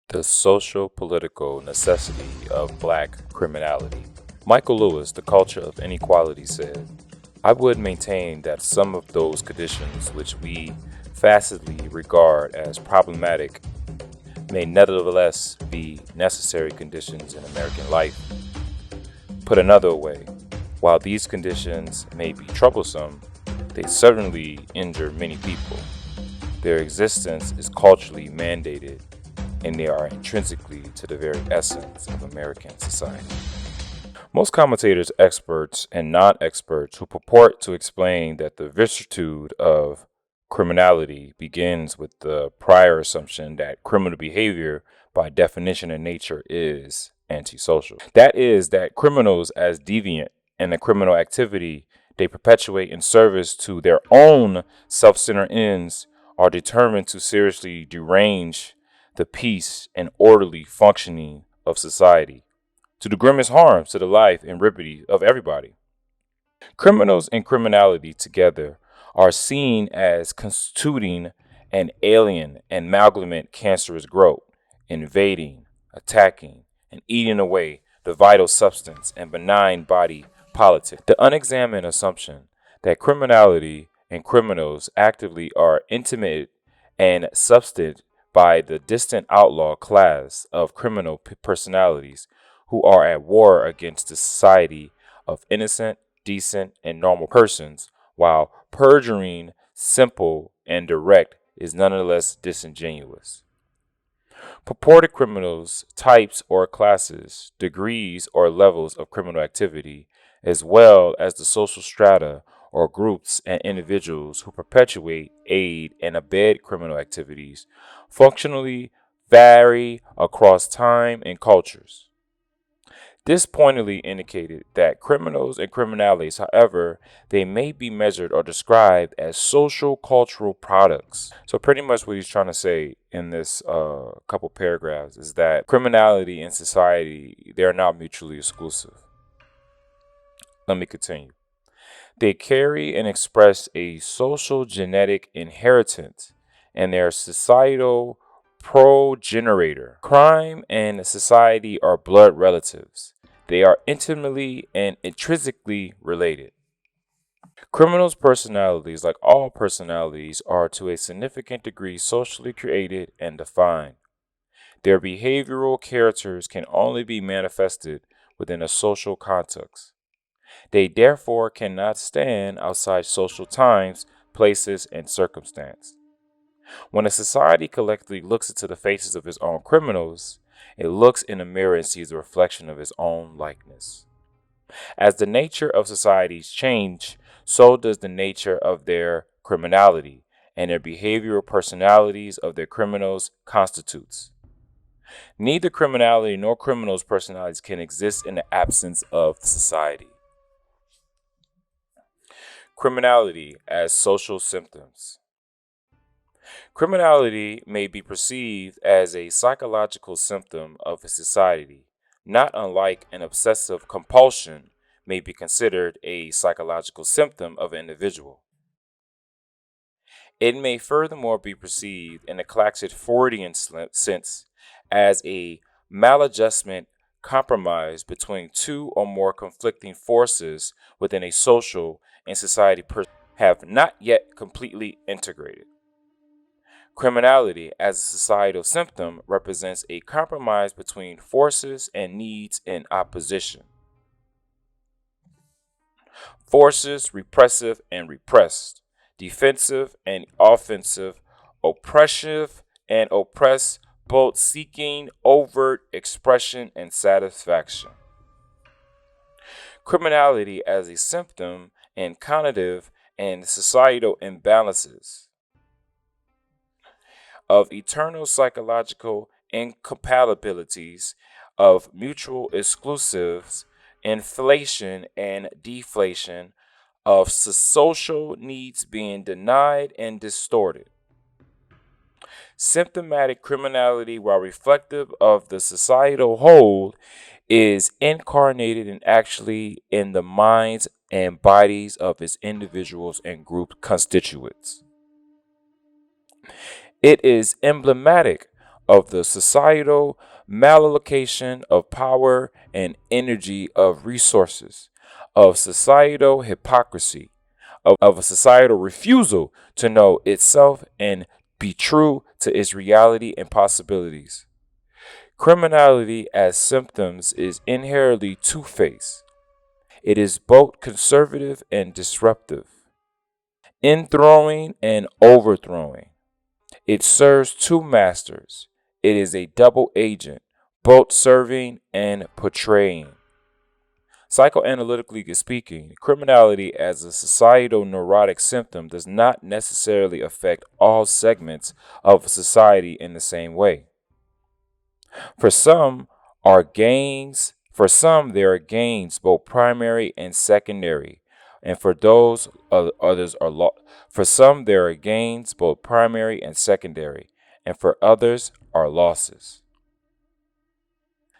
The Socio-Political Necessity of Black Criminality. Michael Lewis, The Culture of Inequality, said, I would maintain that some of those conditions which we facetly regard as problematic may nevertheless be necessary conditions in American life. Put another way, while these conditions may be troublesome, they certainly injure many people. Their existence is culturally mandated, and they are intrinsically to the very essence of American society. Most commentators, experts, and non-experts who purport to explain that the vicissitude of criminality begins with the prior assumption that criminal behavior by definition and nature is antisocial. That is, that criminals as deviant and the criminal activity they perpetuate in service to their own self-centered ends are determined to seriously derange the peace and orderly functioning of society, to the grimmest harm to the life and liberty of everybody. Criminals and criminality together are seen as constituting an alien and malignant cancerous growth, invading, attacking, and eating away the vital substance and benign body politic. The unexamined assumption that criminality and criminals actively are intimate and substantive by the distant outlaw class of criminal personalities who are at war against the society of innocent, decent, and normal persons, while perjuring simple and direct is nonetheless disingenuous. Purported criminals, types or classes, degrees or levels of criminal activity, as well as the social strata or groups and individuals who perpetuate, aid, and abet criminal activities, functionally vary across time and cultures. This pointedly indicated that criminals and criminalities, however, they may be measured or described as social cultural products. So pretty much what he's trying to say in this couple paragraphs is that criminality and society, they're not mutually exclusive. Let me continue. They carry and express a social genetic inheritance and their societal progenitor. Crime and society are blood relatives. They are intimately and intrinsically related. Criminals' personalities, like all personalities, are to a significant degree socially created and defined. Their behavioral characters can only be manifested within a social context. They therefore cannot stand outside social times, places, and circumstance. When a society collectively looks into the faces of its own criminals, it looks in a mirror and sees a reflection of its own likeness. As the nature of societies change, so does the nature of their criminality, and their behavioral personalities of their criminals constitutes. Neither criminality nor criminals' personalities can exist in the absence of society. Criminality as social symptoms. Criminality may be perceived as a psychological symptom of a society, not unlike an obsessive compulsion may be considered a psychological symptom of an individual. It may furthermore be perceived in a classic Freudian sense as a maladjustment compromise between two or more conflicting forces within a social and society have not yet completely integrated. Criminality as a societal symptom represents a compromise between forces and needs in opposition. Forces repressive and repressed, defensive and offensive, oppressive and oppressed, both seeking overt expression and satisfaction. Criminality as a symptom and cognitive and societal imbalances of eternal psychological incompatibilities, of mutual exclusives, inflation and deflation, of social needs being denied and distorted. Symptomatic criminality, while reflective of the societal whole, is incarnated and actually in the minds and bodies of its individuals and group constituents. It is emblematic of the societal malallocation of power and energy of resources, of societal hypocrisy, of a societal refusal to know itself and be true to its reality and possibilities. Criminality as symptoms is inherently two-faced. It is both conservative and disruptive, enthrowing and overthrowing. It serves two masters. It is a double agent, both serving and portraying. Psychoanalytically speaking, criminality as a societal neurotic symptom does not necessarily affect all segments of society in the same way. For some there are gains both primary and secondary, and for those others are for some there are gains both primary and secondary, and for others are losses.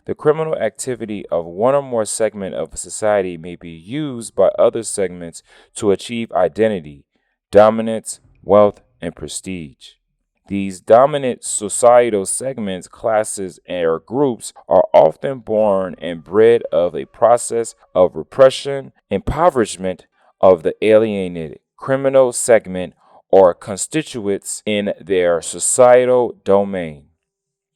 The criminal activity of one or more segment of a society may be used by other segments to achieve identity, dominance, wealth, and prestige. These dominant societal segments, classes, or groups are often born and bred of a process of repression, impoverishment of the alienated criminal segment or constituents in their societal domain.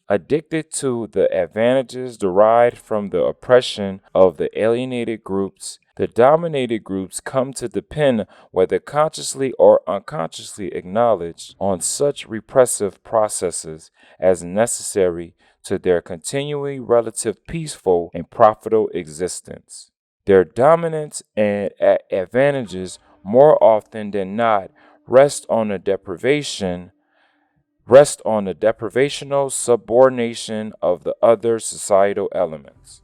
Addicted to the advantages derived from the oppression of the alienated groups, the dominated groups come to depend, whether consciously or unconsciously acknowledged, on such repressive processes as necessary to their continuing relative peaceful and profitable existence. Their dominance and advantages, more often than not, rest on the deprivational subordination of the other societal elements.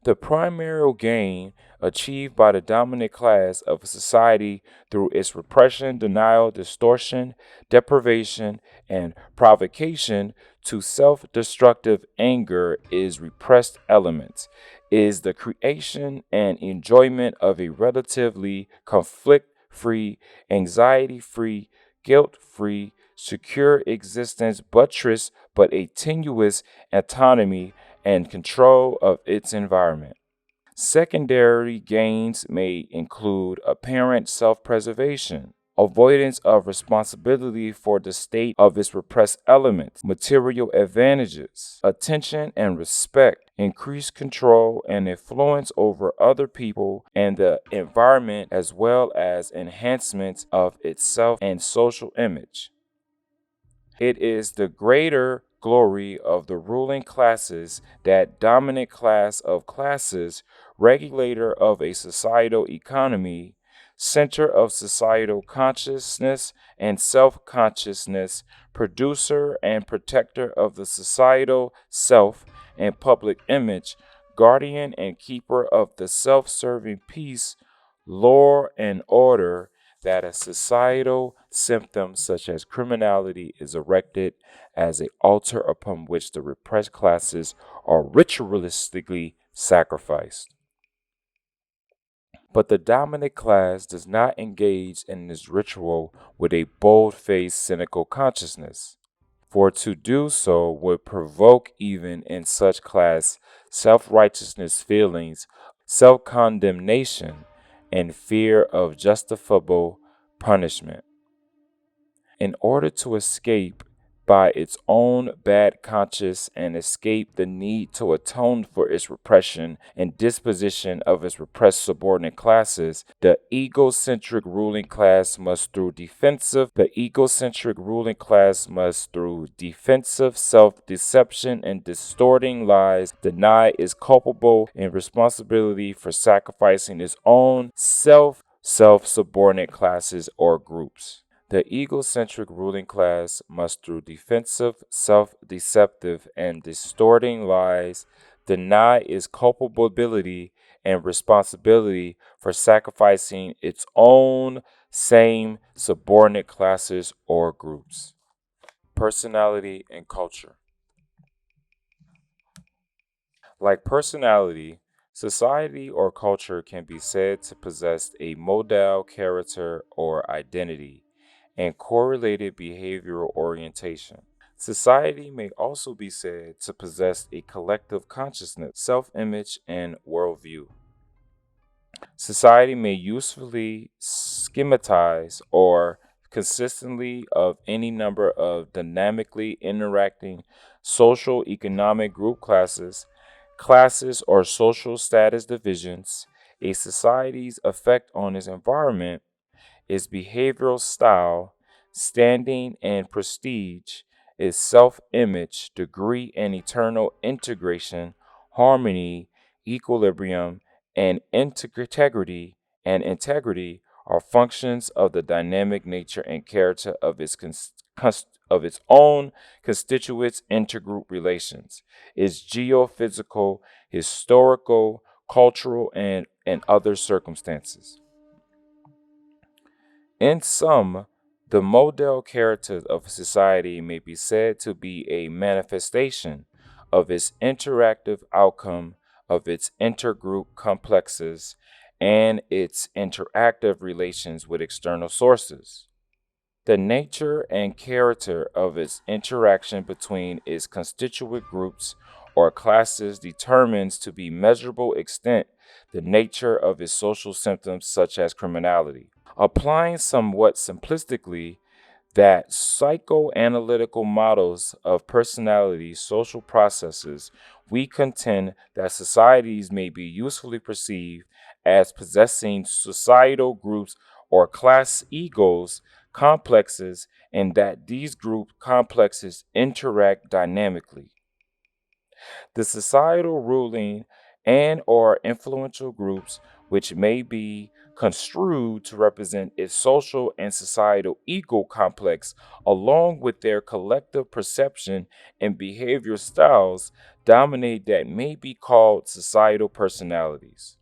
The primary gain achieved by the dominant class of a society through its repression, denial, distortion, deprivation, and provocation to self-destructive anger is repressed elements, is the creation and enjoyment of a relatively conflict-free, anxiety-free, guilt-free, secure existence buttressed but a tenuous autonomy and control of its environment. Secondary gains may include apparent self-preservation, avoidance of responsibility for the state of its repressed elements, material advantages, attention and respect, increased control and influence over other people and the environment, as well as enhancements of itself and social image. It is the greater glory of the ruling classes, that dominant class of classes, regulator of a societal economy, center of societal consciousness and self-consciousness, producer and protector of the societal self and public image, guardian and keeper of the self-serving peace, law, and order, that a societal symptom such as criminality is erected as an altar upon which the repressed classes are ritualistically sacrificed. But the dominant class does not engage in this ritual with a bold-faced cynical consciousness, for to do so would provoke even in such class self-righteousness feelings, self-condemnation, and fear of justifiable punishment. In order to escape by its own bad conscience and escape the need to atone for its repression and disposition of its repressed subordinate classes, the egocentric ruling class must through defensive self-deception and distorting lies deny its culpable and responsibility for sacrificing its own self-subordinate classes or groups. The egocentric ruling class must through defensive, self-deceptive, and distorting lies deny its culpability and responsibility for sacrificing its own same subordinate classes or groups. Personality and culture. Like personality, society or culture can be said to possess a modal character or identity and correlated behavioral orientation. Society may also be said to possess a collective consciousness, self image, and worldview. Society may usefully schematize or consistently of any number of dynamically interacting social economic group classes or social status divisions. A society's effect on its environment, its behavioral style, standing and prestige, its self image, degree and eternal integration, harmony, equilibrium, and integrity are functions of the dynamic nature and character of of its own constituents intergroup relations, its geophysical, historical, cultural, and other circumstances. In sum, the model character of society may be said to be a manifestation of its interactive outcome of its intergroup complexes and its interactive relations with external sources. The nature and character of its interaction between its constituent groups or classes determines to be measurable extent the nature of its social symptoms such as criminality. Applying somewhat simplistically that psychoanalytical models of personality social processes, we contend that societies may be usefully perceived as possessing societal groups or class egos complexes, and that these group complexes interact dynamically. The societal ruling and or influential groups which may be construed to represent its social and societal ego complex along with their collective perception and behavior styles dominate that may be called societal personalities.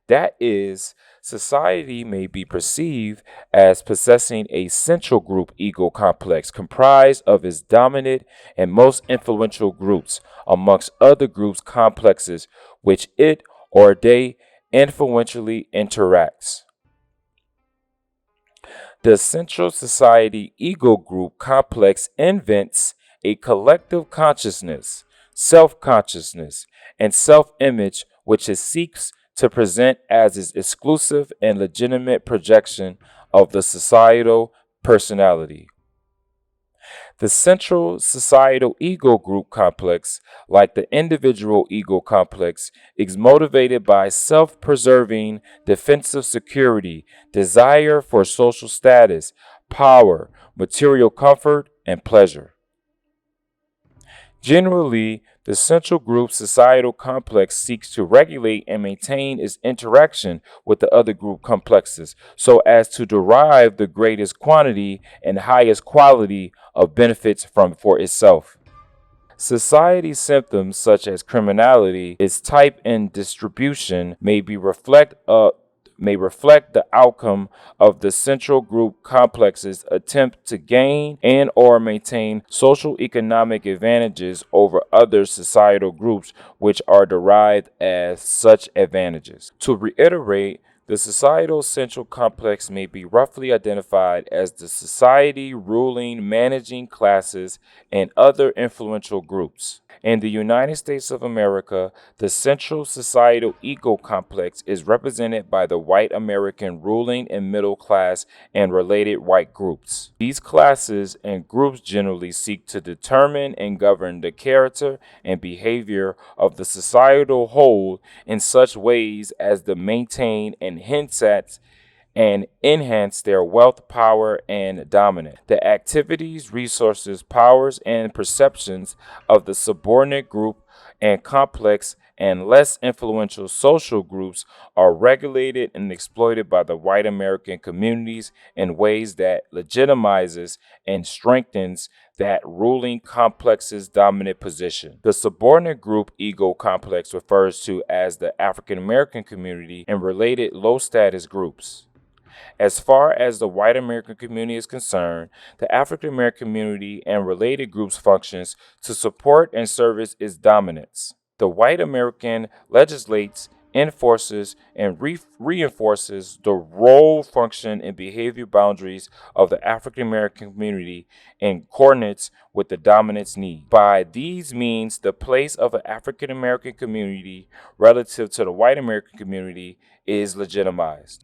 That is, society may be perceived as possessing a central group ego complex comprised of its dominant and most influential groups amongst other groups complexes which it or they influentially interacts. The central society ego group complex invents a collective consciousness, self consciousness, and self image which it seeks to present as its exclusive and legitimate projection of the societal personality. The central societal ego group complex, like the individual ego complex, is motivated by self preserving defensive security, desire for social status, power, material comfort, and pleasure. Generally, the central group societal complex seeks to regulate and maintain its interaction with the other group complexes so as to derive the greatest quantity and highest quality of benefits from for itself. Society symptoms such as criminality, its type and distribution may reflect the outcome of the central group complex's attempt to gain and or maintain social economic advantages over other societal groups which are derived as such advantages. To reiterate, the societal central complex may be roughly identified as the society ruling managing classes and other influential groups. In the United States of America, the central societal ego complex is represented by the white American ruling and middle class and related white groups. These classes and groups generally seek to determine and govern the character and behavior of the societal whole in such ways as to maintain and hints at and enhance their wealth, power, and dominance. The activities, resources, powers, and perceptions of the subordinate group and complex and less influential social groups are regulated and exploited by the white American communities in ways that legitimizes and strengthens that ruling complex's dominant position. The subordinate group ego complex refers to as the African American community and related low status groups. As far as the white American community is concerned, the African American community and related groups functions to support and service its dominance. The white American legislates enforces and reinforces the role, function, and behavior boundaries of the African American community in coordinates with the dominant's need. By these means, the place of an African American community relative to the white American community is legitimized.